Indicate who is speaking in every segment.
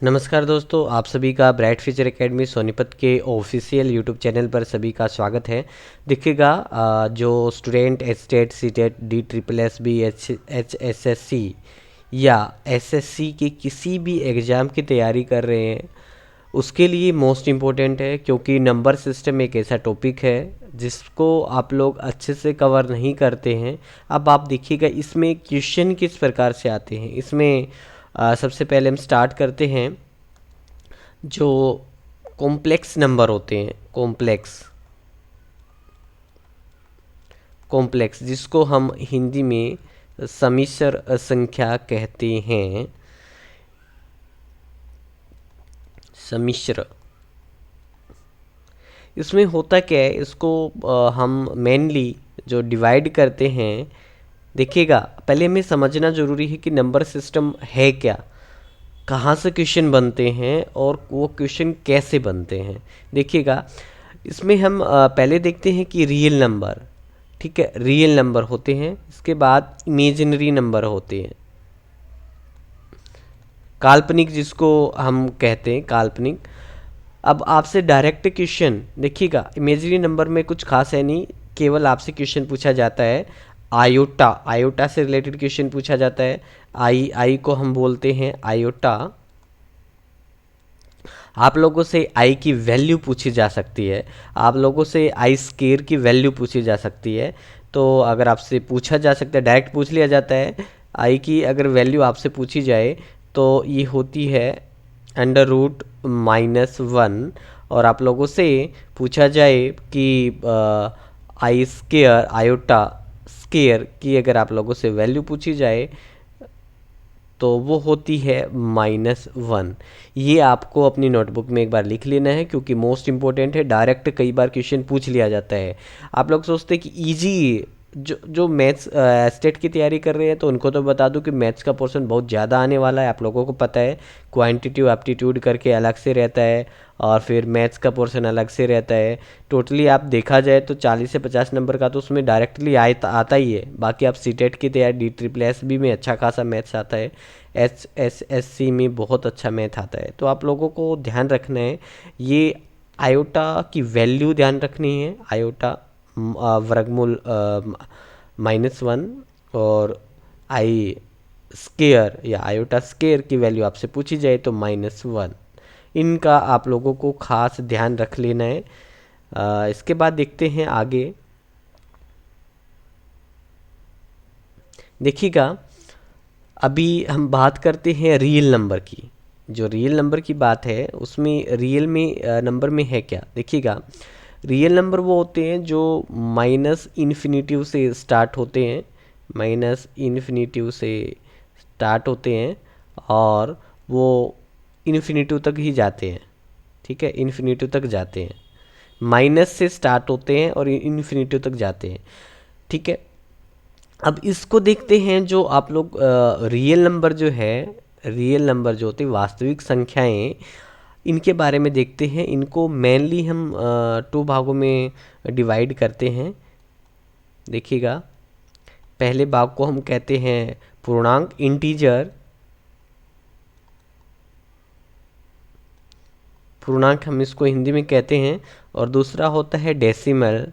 Speaker 1: नमस्कार दोस्तों, आप सभी का ब्राइट फ्यूचर एकेडमी सोनीपत के ऑफिशियल यूट्यूब चैनल पर सभी का स्वागत है। देखिएगा, जो student STET CTET D triple S B H S S C या एसएससी के किसी भी एग्ज़ाम की तैयारी कर रहे हैं, उसके लिए मोस्ट इम्पोर्टेंट है, क्योंकि नंबर सिस्टम एक ऐसा टॉपिक है जिसको आप लोग अच्छे से कवर नहीं करते हैं। अब आप देखिएगा इसमें क्वेश्चन किस प्रकार से आते हैं। इसमें सबसे पहले हम स्टार्ट करते हैं। जो कॉम्प्लेक्स नंबर होते हैं, कॉम्प्लेक्स कॉम्प्लेक्स जिसको हम हिंदी में सम्मिश्र संख्या कहते हैं। सम्मिश्र, इसमें होता क्या है, इसको हम मेनली जो डिवाइड करते हैं। देखिएगा, पहले हमें समझना ज़रूरी है कि नंबर सिस्टम है क्या, कहाँ से क्वेश्चन बनते हैं और वो क्वेश्चन कैसे बनते हैं। देखिएगा, इसमें हम पहले देखते हैं कि रियल नंबर, ठीक है, रियल नंबर होते हैं। इसके बाद इमेजिनरी नंबर होते हैं, काल्पनिक जिसको हम कहते हैं काल्पनिक। अब आपसे डायरेक्ट क्वेश्चन देखिएगा, इमेजिनरी नंबर में कुछ खास है नहीं, केवल आपसे क्वेश्चन पूछा जाता है आयोटा, आयोटा से रिलेटेड क्वेश्चन पूछा जाता है। आई को हम बोलते हैं आयोटा। आप लोगों से आई की वैल्यू पूछी जा सकती है, आप लोगों से आई स्केयर की वैल्यू पूछी जा सकती है। तो अगर आपसे पूछा जा सकता है, डायरेक्ट पूछ लिया जाता है, आई की अगर वैल्यू आपसे पूछी जाए तो ये होती है √-1। और आप लोगों से पूछा जाए कि आई स्केयर, आयोटा स्केयर की अगर आप लोगों से वैल्यू पूछी जाए तो वो होती है -1। ये आपको अपनी नोटबुक में एक बार लिख लेना है, क्योंकि मोस्ट इम्पोर्टेंट है। डायरेक्ट कई बार क्वेश्चन पूछ लिया जाता है। आप लोग सोचते हैं कि इजी, जो मैथ्स स्टेट की तैयारी कर रहे हैं, तो उनको तो बता दूं कि मैथ्स का पोर्शन बहुत ज़्यादा आने वाला है। आप लोगों को पता है, क्वांटिटिव एप्टीट्यूड करके अलग से रहता है और फिर मैथ्स का पोर्शन अलग से रहता है। टोटली आप देखा जाए तो 40 से 50 नंबर का तो उसमें डायरेक्टली आता ही है। बाकी आप सीटेट की तैयारी, डी ट्रिपल एस बी में अच्छा खासा मैथ्स आता है, एचएसएससी में बहुत अच्छा मैथ आता है। तो आप लोगों को ध्यान रखना है, ये आयोटा की वैल्यू ध्यान रखनी है। आयोटा वर्गमूल -1 और आई स्केयर या आयोटा स्केयर की वैल्यू आपसे पूछी जाए तो -1। इनका आप लोगों को खास ध्यान रख लेना है। इसके बाद देखते हैं आगे। देखिएगा, अभी हम बात करते हैं रियल नंबर की। जो रियल नंबर की बात है, उसमें रियल में नंबर में है क्या। देखिएगा, रियल नंबर वो होते हैं जो -इन्फिनिटिव से स्टार्ट होते हैं, -इन्फिनिटिव से स्टार्ट होते हैं और वो इन्फिनिटिव तक ही जाते हैं। ठीक है, इन्फिनिटिव तक जाते हैं, माइनस से स्टार्ट होते हैं और इन्फिनिटिव तक जाते हैं। ठीक है, अब इसको देखते हैं। जो आप लोग रियल नंबर जो है, रियल नंबर जो होते हैं वास्तविक संख्याएं, इनके बारे में देखते हैं। इनको मेनली हम 2 भागों में डिवाइड करते हैं। देखिएगा, पहले भाग को हम कहते हैं पूर्णांक, इंटीजर। पूर्णांक हम इसको हिंदी में कहते हैं। और दूसरा होता है डेसिमल,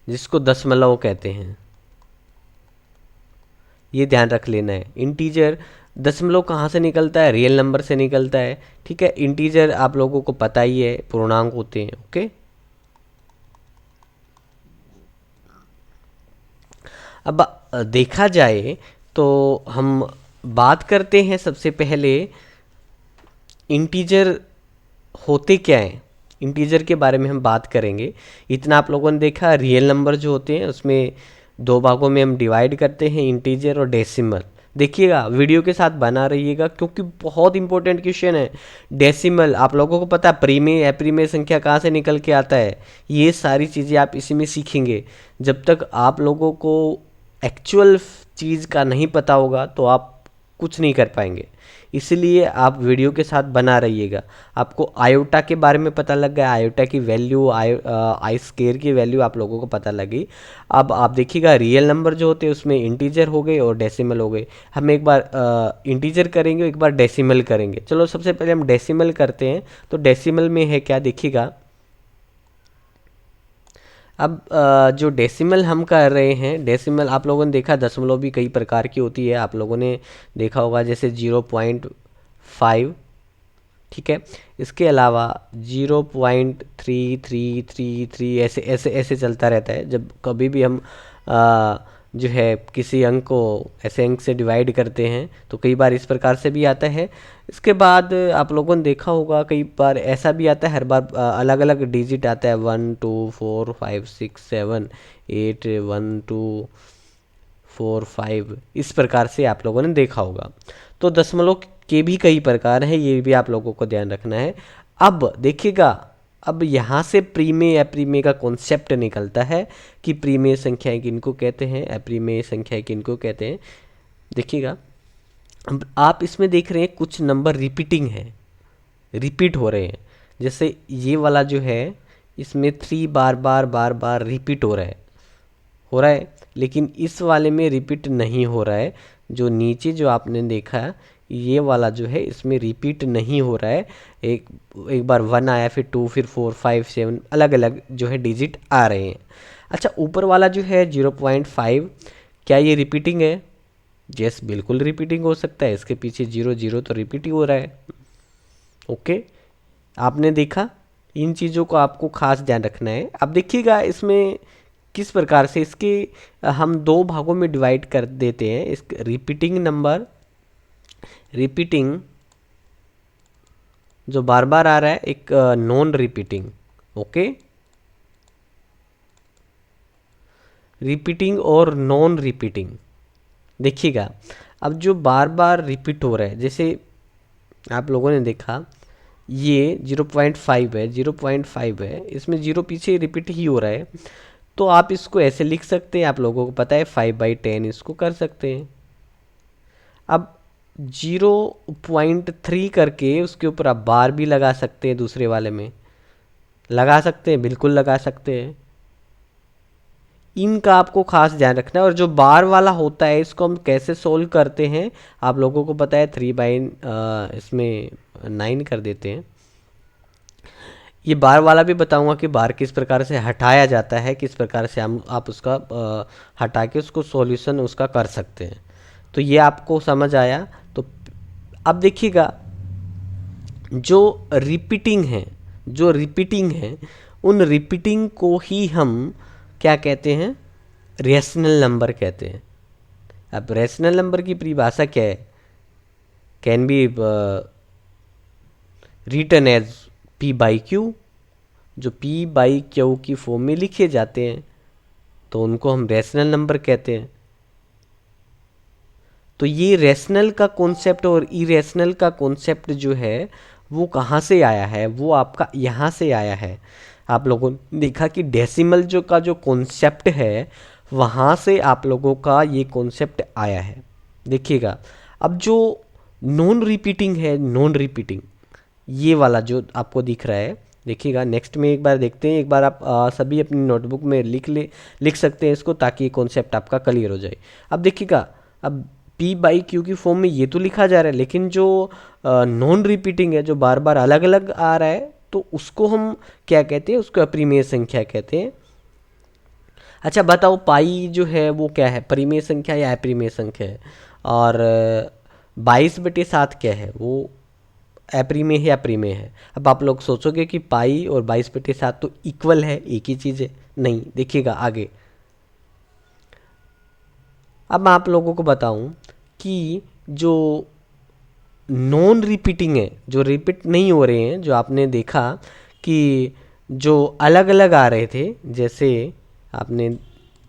Speaker 1: जिसको दशमलव कहते हैं। ये ध्यान रख लेना है। इंटीजर, दशमलव कहाँ से निकलता है, रियल नंबर से निकलता है। ठीक है, इंटीजर आप लोगों को पता ही है, पूर्णांक होते हैं। ओके, अब देखा जाए तो हम बात करते हैं सबसे पहले इंटीजर होते क्या हैं। इंटीजर के बारे में हम बात करेंगे। इतना आप लोगों ने देखा, रियल नंबर जो होते हैं उसमें 2 भागों में हम डिवाइड करते हैं, इंटीजर और डेसिमल। देखिएगा, वीडियो के साथ बना रहिएगा, क्योंकि बहुत इंपॉर्टेंट क्वेश्चन है। डेसिमल आप लोगों को पता है, प्रीमेय अप्रीमेय संख्या कहाँ से निकल के आता है, ये सारी चीज़ें आप इसी में सीखेंगे। जब तक आप लोगों को एक्चुअल चीज़ का नहीं पता होगा तो आप कुछ नहीं कर पाएंगे। इसलिए आप वीडियो के साथ बना रहिएगा। आपको आयोटा के बारे में पता लग गया, आयोटा की वैल्यू, आई स्केयर की वैल्यू आप लोगों को पता लगी। अब आप देखिएगा रियल नंबर जो होते हैं उसमें इंटीजर हो गए और डेसिमल हो गए। हम एक बार इंटीजर करेंगे, एक बार डेसिमल करेंगे। चलो सबसे पहले हम डेसिमल करते हैं। तो डेसिमल में है क्या, देखिएगा। अब जो डेसिमल हम कर रहे हैं, डेसिमल आप लोगों ने देखा दशमलव भी कई प्रकार की होती है, आप लोगों ने देखा होगा, जैसे 0.5, ठीक है। इसके अलावा 0.3333 ऐसे ऐसे ऐसे चलता रहता है। जब कभी भी हम जो है किसी अंक को ऐसे अंक से डिवाइड करते हैं तो कई बार इस प्रकार से भी आता है। इसके बाद आप लोगों ने देखा होगा कई बार ऐसा भी आता है, हर बार अलग अलग डिजिट आता है, 1 2 4 5 6 7 8, 1 2 4 5, इस प्रकार से आप लोगों ने देखा होगा। तो दशमलव के भी कई प्रकार हैं, ये भी आप लोगों को ध्यान रखना है। अब देखिएगा, अब यहाँ से प्रीमेय अप्रीमेय का कॉन्सेप्ट निकलता है कि प्रीमेय संख्याएं किनको कहते हैं, अप्रीमेय संख्याएं किनको कहते हैं। देखिएगा, अब आप इसमें देख रहे हैं कुछ नंबर रिपीटिंग है, रिपीट हो रहे हैं। जैसे ये वाला जो है, इसमें 3 बार बार बार बार रिपीट हो रहा है, लेकिन इस वाले में रिपीट नहीं हो रहा है। जो नीचे जो आपने देखा ये वाला जो है, इसमें रिपीट नहीं हो रहा है। एक बार 1 आया, फिर 2, फिर 4, 5, 7, अलग अलग जो है डिजिट आ रहे हैं। अच्छा, ऊपर वाला जो है 0.5, क्या ये रिपीटिंग है? यस, बिल्कुल रिपीटिंग हो सकता है। इसके पीछे 0 0 तो रिपीट ही हो रहा है। ओके, आपने देखा, इन चीज़ों को आपको खास ध्यान रखना है। अब देखिएगा इसमें किस प्रकार से इसके हम 2 भागों में डिवाइड कर देते हैं। इस रिपीटिंग नंबर, रिपीटिंग जो बार बार आ रहा है, एक नॉन रिपीटिंग। ओके, रिपीटिंग और नॉन रिपीटिंग। देखिएगा, अब जो बार बार रिपीट हो रहा है, जैसे आप लोगों ने देखा ये 0.5 है, 0.5 है, इसमें 0 पीछे रिपीट ही हो रहा है। तो आप इसको ऐसे लिख सकते हैं, आप लोगों को पता है 5/10 इसको कर सकते हैं। अब 0.3 करके उसके ऊपर आप बार भी लगा सकते हैं, दूसरे वाले में लगा सकते हैं, बिल्कुल लगा सकते हैं। इनका आपको खास ध्यान रखना है। और जो बार वाला होता है इसको हम कैसे सोल्व करते हैं, आप लोगों को पता है, 3 इसमें 9 कर देते हैं। ये बार वाला भी बताऊंगा कि बार किस प्रकार से हटाया जाता है, किस प्रकार से हम आप उसका हटा के उसको सॉल्यूशन उसका कर सकते हैं। तो ये आपको समझ आया। तो अब देखिएगा, जो रिपीटिंग है, जो रिपीटिंग है, उन रिपीटिंग को ही हम क्या कहते हैं, रेशनल नंबर कहते हैं। अब रेशनल नंबर की परिभाषा क्या है? Can be written as p/q। जो p/q की फॉर्म में लिखे जाते हैं तो उनको हम रेशनल नंबर कहते हैं। तो ये रेशनल का कॉन्सेप्ट और इरेशनल का कॉन्सेप्ट जो है वो कहाँ से आया है, वो आपका यहाँ से आया है। आप लोगों ने देखा कि डेसिमल जो का जो कॉन्सेप्ट है वहाँ से आप लोगों का ये कॉन्सेप्ट आया है। देखिएगा, अब जो नॉन रिपीटिंग है, नॉन रिपीटिंग ये वाला जो आपको दिख रहा है, देखिएगा नेक्स्ट में एक बार देखते हैं। एक बार आप सभी अपनी नोटबुक में लिख सकते हैं इसको, ताकि ये कॉन्सेप्ट आपका क्लियर हो जाए। अब देखिएगा, अब p/q की फॉर्म में ये तो लिखा जा रहा है, लेकिन जो नॉन रिपीटिंग है, जो बार बार अलग अलग आ रहा है, तो उसको हम क्या कहते हैं, उसको अपरिमेय संख्या कहते हैं। अच्छा बताओ, पाई जो है वो क्या है, परिमेय संख्या या अपरिमेय संख्या है? और 22/7 क्या है, वो अपरिमेय है या परिमेय है? अब आप लोग सोचोगे कि पाई और 22/7 तो इक्वल है, एक ही चीज़ है। नहीं, देखिएगा आगे। अब मैं आप लोगों को बताऊं कि जो नॉन रिपीटिंग है, जो रिपीट नहीं हो रहे हैं, जो आपने देखा कि जो अलग अलग आ रहे थे, जैसे आपने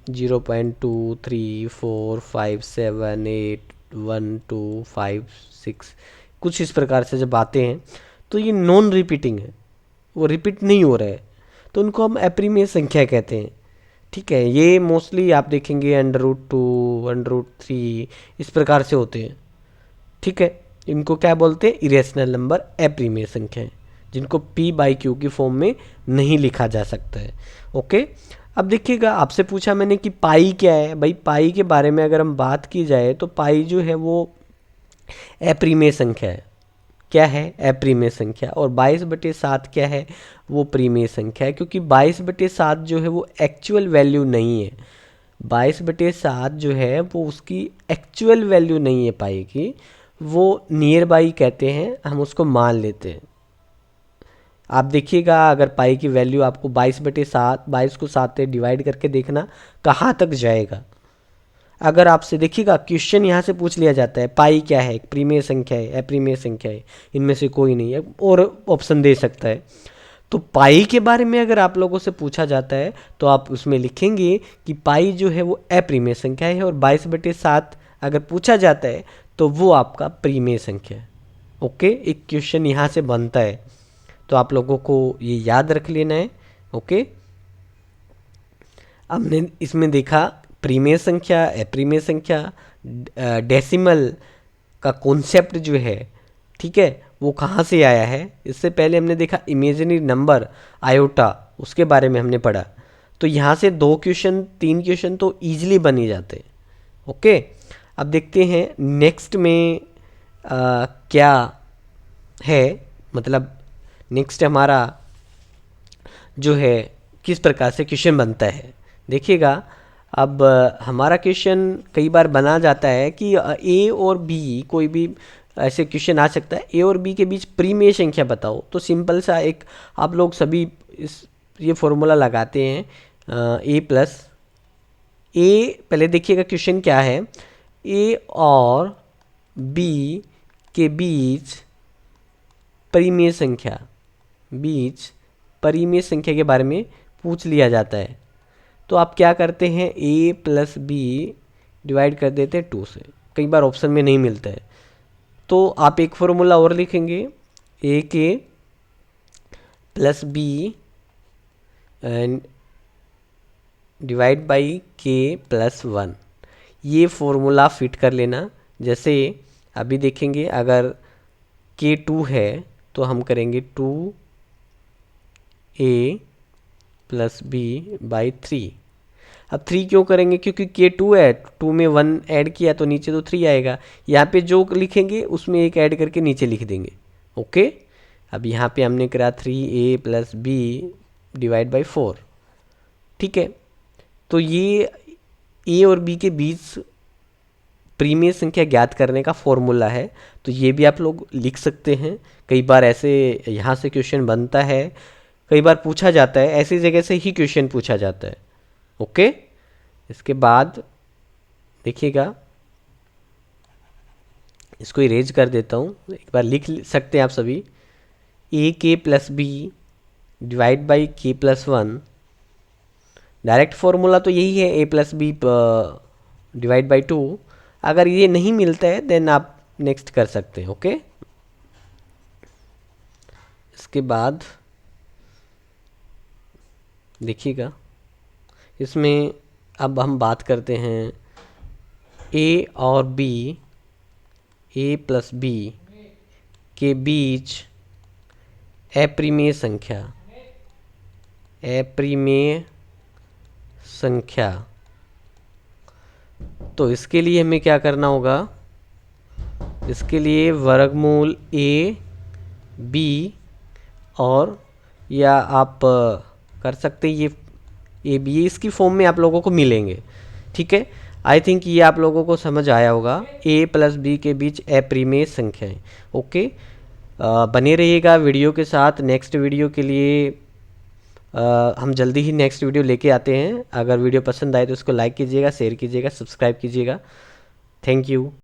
Speaker 1: 0.2 3 4 5 7 8 1 2 5 6 कुछ इस प्रकार से जब आते हैं तो ये नॉन रिपीटिंग है, वो रिपीट नहीं हो रहा है, तो उनको हम अपरिमेय संख्या कहते हैं। ठीक है, ये मोस्टली आप देखेंगे √2 √3 इस प्रकार से होते हैं। ठीक है, इनको क्या बोलते हैं, इरेशनल नंबर, अप्रीमेय संख्याएं, जिनको p बाई क्यू की फॉर्म में नहीं लिखा जा सकता है। ओके, अब देखिएगा आपसे पूछा मैंने कि पाई क्या है। भाई पाई के बारे में अगर हम बात की जाए तो पाई जो है वो अप्रीमेय संख्या है। क्या है, अप्रीमेय संख्या। और 22/7 क्या है, वो प्रीमेय संख्या है, क्योंकि 22/7 जो है वो एक्चुअल वैल्यू नहीं है। 22/7 जो है वो उसकी एक्चुअल वैल्यू नहीं है पाई की, वो नियर बाई कहते हैं, हम उसको मान लेते हैं। आप देखिएगा अगर पाई की वैल्यू आपको 22/7, 22 को 7 से डिवाइड करके देखना कहाँ तक जाएगा। अगर आपसे देखिएगा क्वेश्चन यहाँ से पूछ लिया जाता है पाई क्या है, प्रीमेय संख्या है, अप्रीमेय संख्या है, इनमें से कोई नहीं है, और ऑप्शन दे सकता है। तो पाई के बारे में अगर आप लोगों से पूछा जाता है तो आप उसमें लिखेंगे कि पाई जो है वो अप्रीमेय संख्या है, और 22/7 अगर पूछा जाता है तो वो आपका प्रीमेय संख्या है। ओके, एक क्वेश्चन यहाँ से बनता है, तो आप लोगों को ये याद रख लेना है। ओके, हमने इसमें देखा प्रीमेय संख्या, अप्रीमेय संख्या, डेसिमल का कॉन्सेप्ट जो है, ठीक है, वो कहाँ से आया है। इससे पहले हमने देखा इमेजिनरी नंबर आयोटा, उसके बारे में हमने पढ़ा। तो यहाँ से 2 क्वेश्चन 3 क्वेश्चन तो ईजिली बन ही जाते हैं। ओके, अब देखते हैं नेक्स्ट में क्या है, मतलब नेक्स्ट हमारा जो है किस प्रकार से क्वेश्चन बनता है। देखिएगा अब हमारा क्वेश्चन कई बार बना जाता है कि ए और बी, कोई भी ऐसे क्वेश्चन आ सकता है, ए और बी के बीच प्रीमेय संख्या बताओ। तो सिंपल सा एक आप लोग सभी ये फॉर्मूला लगाते हैं, ए प्लस ए, पहले देखिएगा क्वेश्चन क्या है, ए और बी के बीच परिमेय संख्या, परिमेय संख्या के बारे में पूछ लिया जाता है। तो आप क्या करते हैं, a प्लस बी डिवाइड कर देते हैं 2 से। कई बार ऑप्शन में नहीं मिलता है तो आप एक फॉर्मूला और लिखेंगे, a k plus b and divide by k plus 1। ये फॉर्मूला फिट कर लेना। जैसे अभी देखेंगे अगर k 2 है तो हम करेंगे 2a प्लस बी बाई 3। अब 3 क्यों करेंगे, क्योंकि k 2 है, 2 में 1 ऐड किया तो नीचे तो 3 आएगा। यहाँ पे जो लिखेंगे उसमें एक ऐड करके नीचे लिख देंगे। ओके, अब यहाँ पे हमने करा 3a plus B divide by 4। ठीक है, तो ये a और b के बीच प्रीमेय संख्या ज्ञात करने का फॉर्मूला है। तो ये भी आप लोग लिख सकते हैं। कई बार ऐसे यहाँ से क्वेश्चन बनता है, कई बार पूछा जाता है, ऐसी जगह से ही क्वेश्चन पूछा जाता है। ओके, इसके बाद देखिएगा, इसको इरेज कर देता हूँ, एक बार लिख सकते हैं आप सभी, ए के plus B divide by k plus 1। Direct formula तो यही है, ए प्लस बी डिवाइड बाई 2। अगर ये नहीं मिलता है देन आप नेक्स्ट कर सकते हैं। ओके, इसके बाद देखिएगा, इसमें अब हम बात करते हैं ए और बी, ए प्लस बी के बीच अप्रीमेय संख्या, अप्रीमेय संख्या। तो इसके लिए हमें क्या करना होगा, इसके लिए वर्गमूल ए बी, और या आप कर सकते हैं ये ए बी, इसकी फॉर्म में आप लोगों को मिलेंगे। ठीक है, आई थिंक ये आप लोगों को समझ आया होगा, ए प्लस बी के बीच अप्रीमेय संख्याएं। ओके, बने रहिएगा वीडियो के साथ। नेक्स्ट वीडियो के लिए हम जल्दी ही नेक्स्ट वीडियो लेके आते हैं। अगर वीडियो पसंद आए तो उसको लाइक कीजिएगा, शेयर कीजिएगा, सब्सक्राइब कीजिएगा। Thank you.